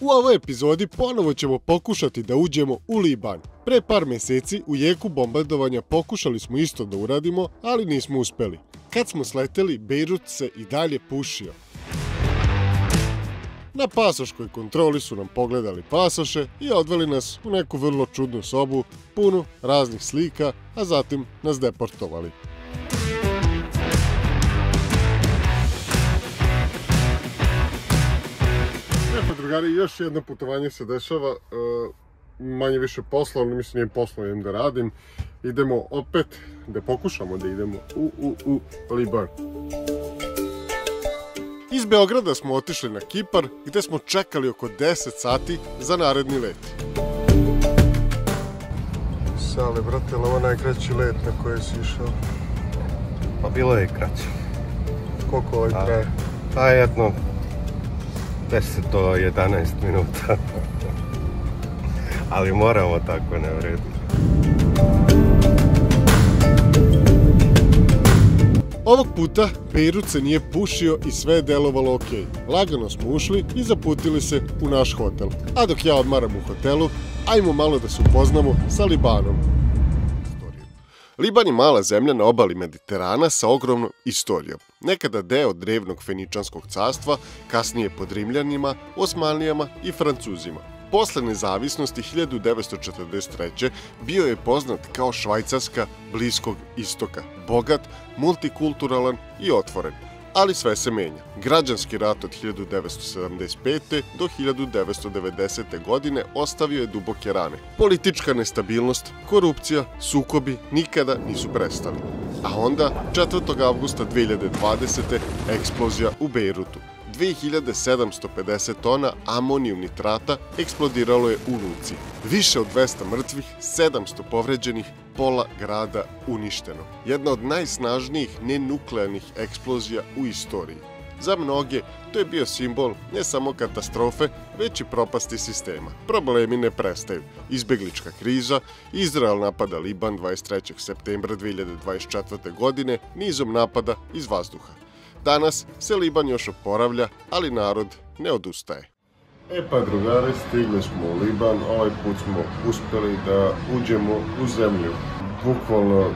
U ovoj epizodi ponovo ćemo pokušati da uđemo u Liban. Pre par meseci u jeku bombardovanja pokušali smo isto da uradimo, ali nismo uspeli. Kad smo sleteli, Bejrut se i dalje pušio. Na pasoškoj kontroli su nam pogledali pasoše i odveli nas u neku vrlo čudnu sobu, punu raznih slika, a zatim nas deportovali. Drugari, još jedno putovanje se dešava, manje više poslovno, mislim nije poslovno, idem da radim. Idemo opet, da pokušamo da idemo u Liban. Iz Beograda smo otišli na Kipar, gde smo čekali oko 10 sati za naredni let. Sale, brate, je li ovo najkraći let na koji si išao? Pa bilo je i kraće. Koliko ovaj traje? Pa jedno 10 do 11 minuta. Ali moramo tako, ne vredi. Ovog puta Bejrut se nije pušio i sve je delovalo ok. Lagano smo ušli i zaputili se u naš hotel. A dok ja odmaram u hotelu, ajmo malo da se upoznamo sa Libanom. Liban je mala zemlja na obali Mediterana sa ogromnom istorijom. Nekada deo drevnog Feničanskog carstva, kasnije pod Rimljanima, Osmanlijama i Francuzima. Posle nezavisnosti 1943. bio je poznat kao Švajcarska Bliskog istoka, bogat, multikulturalan i otvoren. Ali sve se menja. Građanski rat od 1975. do 1990. godine ostavio je duboke rane. Politička nestabilnost, korupcija, sukobi nikada nisu prestali. A onda, 4. avgusta 2020. eksplozija u Bejrutu. 2750 tona amonijum nitrata eksplodiralo je u luci. Više od 200 mrtvih, 700 povređenih, pola grada uništeno. Jedna od najsnažnijih nenuklearnih eksplozija u istoriji. Za mnoge to je bio simbol ne samo katastrofe, već i propasti sistema. Problemi ne prestaju. Izbeglička kriza, Izrael napada Liban 23. septembra 2024. godine nizom napada iz vazduha. Danas se Liban još oporavlja, ali narod ne odustaje. Pa drugari, stigli smo u Liban, ovaj put smo uspeli da uđemo u zemlju. Bukvalno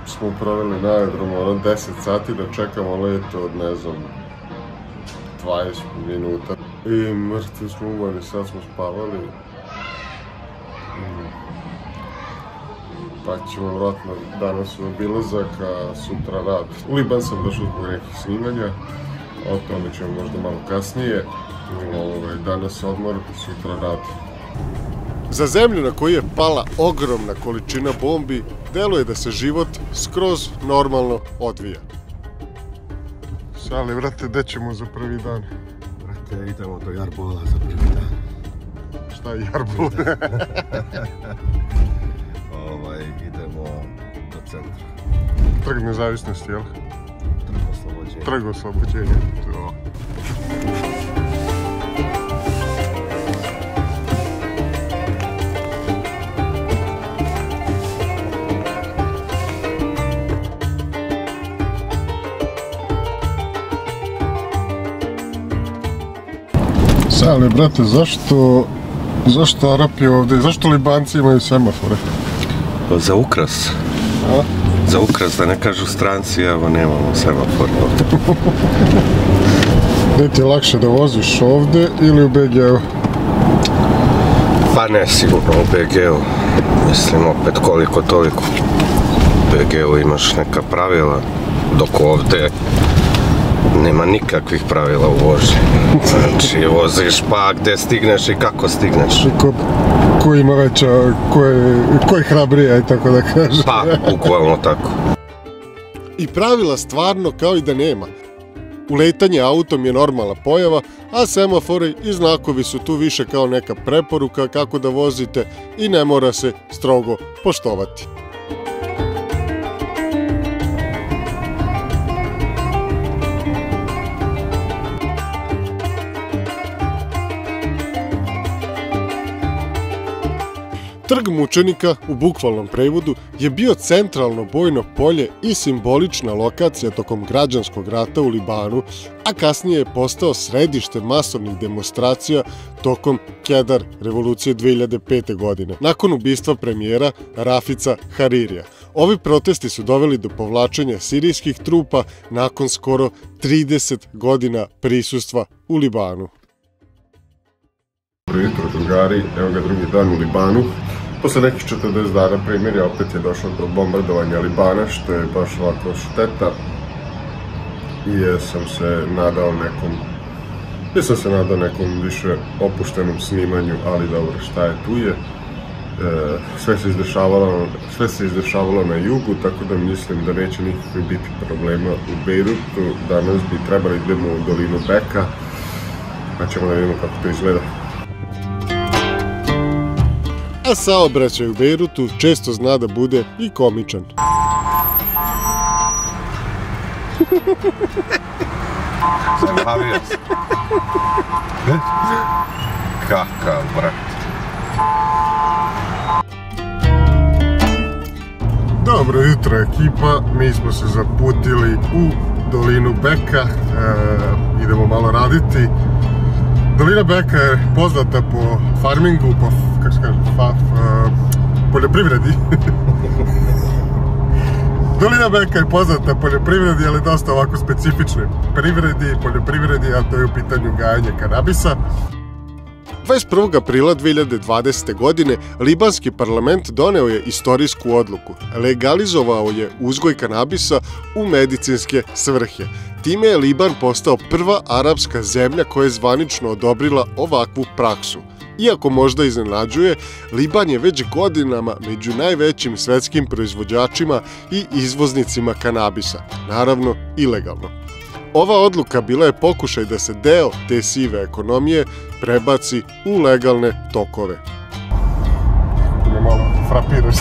smo proveli na aerodromu 10 sati da čekamo let od, ne znam, 20 minuta. I mrtvi smo umorni, sad smo spavali. Pa ćemo vjerojatno danas u obilazak, a sutra rad. U Liban sam došao zbog nekih snimanja, o tome ćemo možda malo kasnije. Danas odmor, sutra rad. Za zemlju na koju je pala ogromna količina bombi, deluje da se život skroz normalno odvija. Šali, vrate, gde ćemo za prvi dan? Vrate, idemo do Jarbola za prvi dan. Šta je Jarbol? Idemo do centra. Trg nezavisnosti, jel? Trg oslobođenja. Trg oslobođenja. Sale, brate, zašto Arapi ovde, zašto Libanci imaju semafore? Za ukras. A? Za ukras, da ne kažu stranci, evo nemamo semafor ovde. Gde ti je lakše da voziš, ovde ili u BG-u? Pa ne, sigurno u BG-u. Mislim, opet koliko toliko. U BG-u imaš neka pravila, dok ovde nema nikakvih pravila u vožnji. Znači, voziš pa gde stigneš i kako stigneš. Ko ima veća, ko je hrabrija i tako da kažem. Pa, bukvalno tako. I pravila stvarno kao i da nema. Uletanje autom je normalna pojava, a semafori i znakovi su tu više kao neka preporuka kako da vozite i ne mora se strogo poštovati. Trg mučenika, u bukvalnom prevodu, je bio centralno bojno polje i simbolična lokacija tokom građanskog rata u Libanu, a kasnije je postao središte masovnih demonstracija tokom Kedar revolucije 2005. godine, nakon ubistva premijera Rafica Haririja. Ovi protesti su doveli do povlačenja sirijskih trupa nakon skoro 30 godina prisustva u Libanu. Dobro jutro, drugari, evo ga drugi dan u Libanu. Posle nekih 40 dana primirja opet je došlo do bombardovanja Libana, što je baš ovako šteta. I jesam se nadao nekom više opuštenom snimanju, ali dobro, šta je tu je. Sve se izdešavalo na jugu, tako da mislim da neće nikakvih biti problema u Bejrutu. Danas bi trebali idemo u dolinu Beka, pa ćemo da vidimo kako to izgleda. A saobraćaj u Bejrutu često zna da bude i komičan. Zabavio se. Kakav, brat. Dobro jutro ekipa, mi smo se zaputili u dolinu Beka, idemo malo raditi. Dolina Beka je poznata po farmingu, po poljoprivredi. Dolina Beka je poznata poljoprivredi, ali dosta ovako specifične poljoprivredi, a to je u pitanju gajanje kanabisa. 21. aprila 2020. godine libanski parlament doneo je istorijsku odluku. Legalizovao je uzgoj kanabisa u medicinske svrhe. Time je Liban postao prva arapska zemlja koja je zvanično odobrila ovakvu praksu. Iako možda iznenađuje, Liban je već godinama među najvećim svetskim proizvođačima i izvoznicima kanabisa, naravno ilegalno. Ova odluka bila je pokušaj da se deo te sive ekonomije prebaci u legalne tokove. Me malo frapiraš.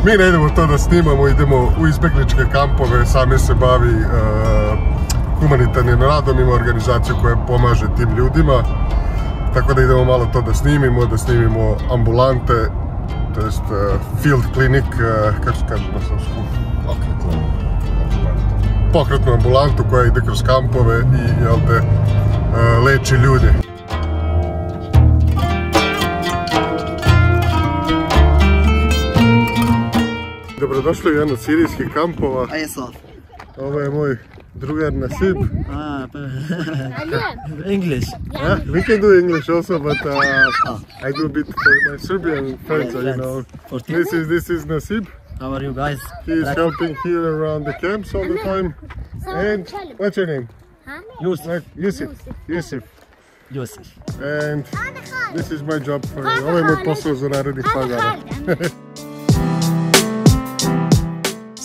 Mi ne idemo to da snimamo, idemo u izbegličke kampove, sami se bavi humanitarnim radom, ima organizaciju koja pomaže tim ljudima, tako da idemo malo to da snimimo ambulante, to jest field clinic, kako se kaže na srpskom? Pokretnu ambulantu koja ide kroz kampove i leči ljude. Dobrodošli u jedan od sirijskih kampova. Ovo je moj drugar Nasib. English. We can do English also, but I do a bit for my Serbian friends, you know. This is Nasib. How are you guys? He is helping here around the camps all the time. And what's your name? Yusuf. And this is my job for you. Ovo je moj posao za narednih 2 dana.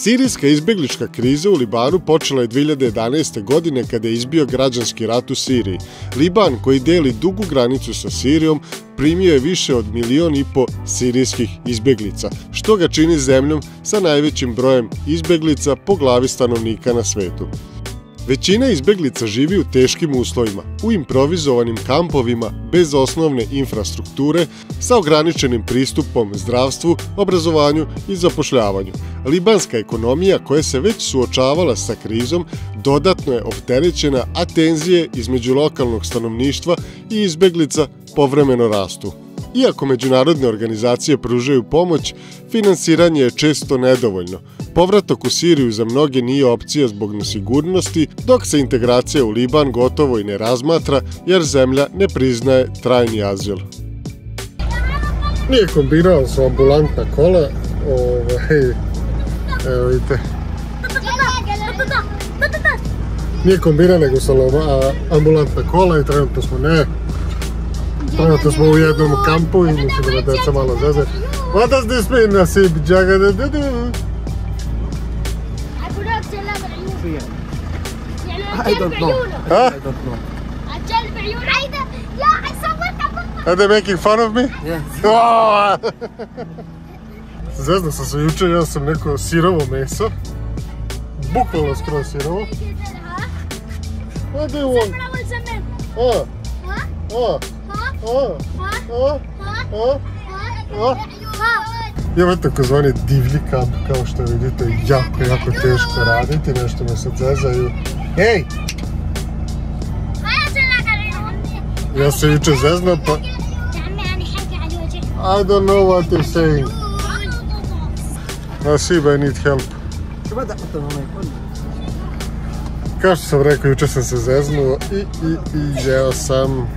Sirijska izbeglička kriza u Libanu počela je 2011. godine kada je izbio građanski rat u Siriji. Liban, koji deli dugu granicu sa Sirijom, primio je više od 1,5 miliona sirijskih izbeglica, što ga čini zemljom sa najvećim brojem izbeglica po glavi stanovnika na svetu. Većina izbeglica živi u teškim uslovima, u improvizovanim kampovima bez osnovne infrastrukture, sa ograničenim pristupom zdravstvu, obrazovanju i zapošljavanju. Libanska ekonomija, koja se već suočavala sa krizom, dodatno je opterećena, a tenzije između lokalnog stanovništva i izbeglica povremeno rastu. Iako međunarodne organizacije pružaju pomoć, finansiranje je često nedovoljno. Povratak u Siriju za mnoge nije opcija zbog nesigurnosti, dok se integracija u Liban gotovo i ne razmatra, jer zemlja ne priznaje trajni azil. Nije kombinao su ambulantna kola, evo vidite. Nije kombinao, nego su ambulantna kola i trenutno smo u jednom kampu i mislim da me deca malo zeze. What does this mean, Nasib? I don't know. Are they making fun of me? Yes. Zezno sam se jučer, ja sam neko sirovo meso. Bukvalno skroz sirovo. What do you want? I ovo je takozvani divlji kamp, kao što vidite, jako teško raditi, nešto me sad zezaju. Hej! Ja se juče zezno pa... I don't know what they're saying. Nasib, I need help. Kao što sam rekao, juče sam se zeznuo i jeo sam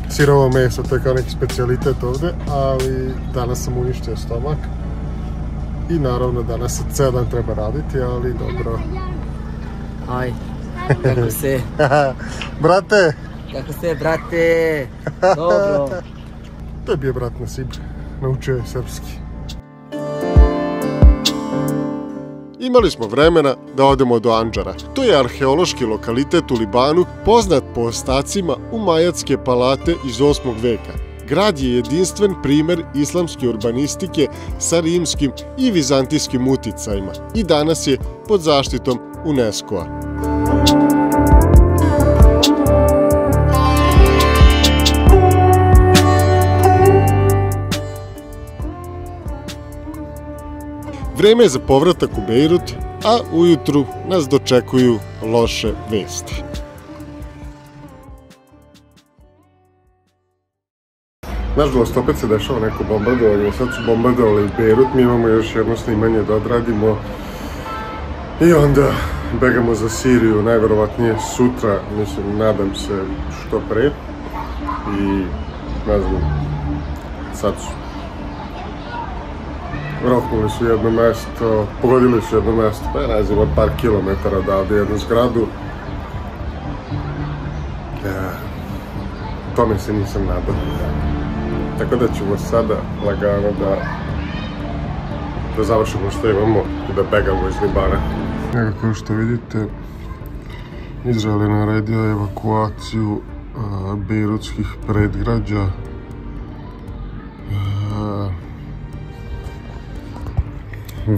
sirovo meso, to je kao neki specijalitet ovdje, ali danas sam uništio stomak. I naravno danas se ceo dan treba raditi, ali dobro. Aj, kako se? Brate! Kako se, brate? Dobro. To je bio brat Nasib, naučio je srpski. Imali smo vremena da odemo do Andžara. To je arheološki lokalitet u Libanu, poznat po ostacima Umajadske palate iz 8. veka. Grad je jedinstven primer islamske urbanistike sa rimskim i vizantijskim uticajima i danas je pod zaštitom UNESCO-a. Vreme je za povratak u Bejrut, a ujutru nas dočekuju loše vesti. Nažalost, opet se dešava neko bombardovanje, sad su bombardovali Bejrut, mi imamo još jedno snimanje da odradimo i onda begamo za Siriju, najverovatnije sutra, mislim, nadam se što pre i ne znam, sad su rohnuli su jedno mesto, pogodili su jedno mesto, pa je nazivno par kilometara odavde jednu zgradu. Tome se nisam nadao. Tako da ćemo sada lagano da završimo što imamo i da begamo iz Libana. Evo kao što vidite, Izrael je naredio evakuaciju bejrutskih predgrađa.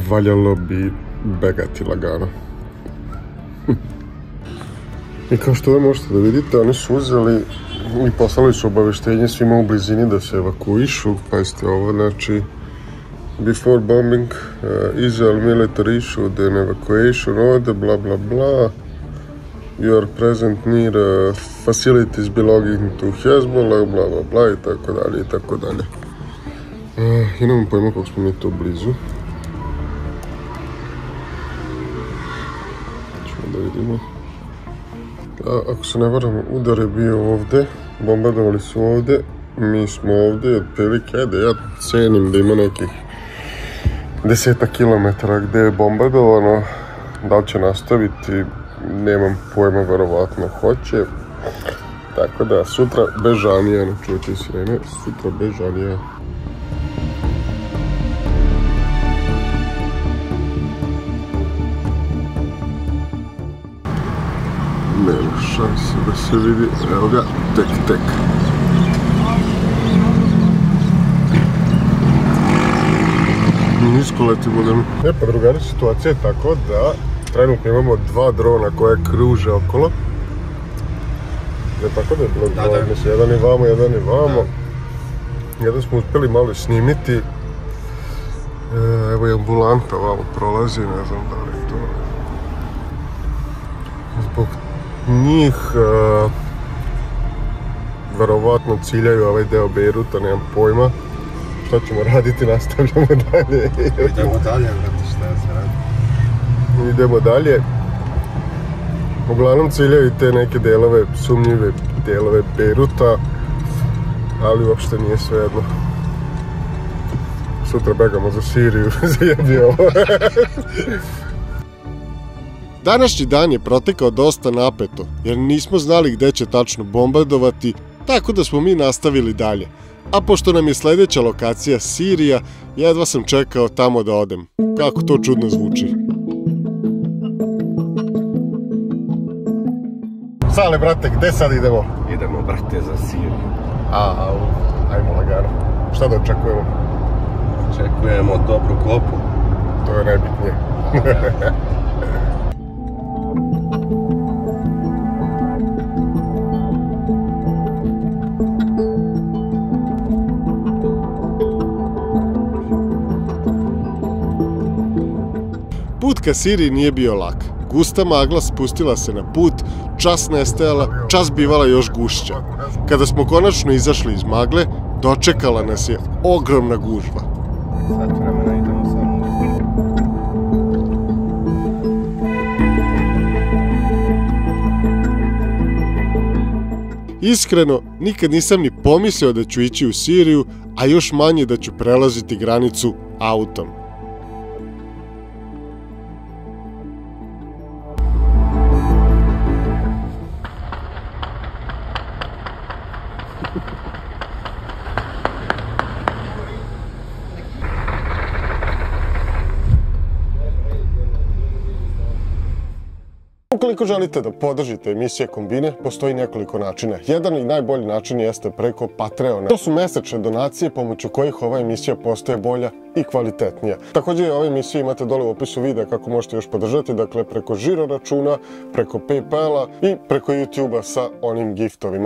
Valjalo bi begati lagano. I kao što ovdje možete da vidite, oni su uzeli i poslali su obaveštenje svima u blizini da se evakuišu. Pazite ovo, znači before bombing, Israel military issued an evacuation order, bla bla bla. You are present near facilities belonging to Hezbollah, bla bla bla, i tako dalje, i tako dalje. I nemam pojma kako smo mi to blizu. Da vidimo. Ako se ne varam, udar je bio ovdje, bombardovali su ovdje, mi smo ovdje, otprilike, ajde, ja cenim da ima nekih 10 kilometara gdje je bombardovano, da li će nastaviti, nemam pojma, verovatno hoće, tako da, sutra bežanija, ne čujete sirene, sutra bežanija. Nema šanse da se vidi, evo ga, tek. Nisko leti budem. Pa drugari, situacija je tako da trenutno imamo 2 drona koje kruže okolo. Tako da je bilo dva, mislim, jedan je vamo, jedan je vamo. Jedan smo uspjeli malo snimiti. Evo je ambulanta vamo prolazi, ne znam da li je to. Zbog njih verovatno ciljaju ovaj deo Bejruta, nemam pojma. Šta ćemo raditi, nastavljamo dalje. Idemo dalje, vrati šta se radi. Idemo dalje. Uglavnom ciljaju te neke delove, sumnjive delove Bejruta, ali uopšte nije svejedno. Sutra begamo za Siriju, zajebi ovo. Današnji dan je protekao dosta napeto, jer nismo znali gde će tačno bombardovati, tako da smo mi nastavili dalje. A pošto nam je sljedeća lokacija Sirija, jedva sam čekao tamo da odem. Kako to čudno zvuči. Sale, brate, gde sad idemo? Idemo, brate, za Siriju. Ajmo lagano. Šta da očekujemo? Očekujemo dobru klopu. To je najbitnije. ka Siriji nije bio lak. Gusta magla spustila se na put, čas nestajala, čas bivala još gušća. Kada smo konačno izašli iz magle, dočekala nas je ogromna gužva. Sat vremena idemo samo Iskreno, nikad nisam ni pomislio da ću ići u Siriju, a još manje da ću prelaziti granicu autom. Ukoliko želite da podržite emisije Kombine, postoji nekoliko načina. Jedan i najbolji način jeste preko Patreona. To su mesečne donacije pomoću kojih ova emisija postaje bolja i kvalitetnija. Također ove emisije imate dole u opisu videa kako možete još podržati, dakle preko žiro računa, preko PayPala i preko YouTube-a sa onim giftovima.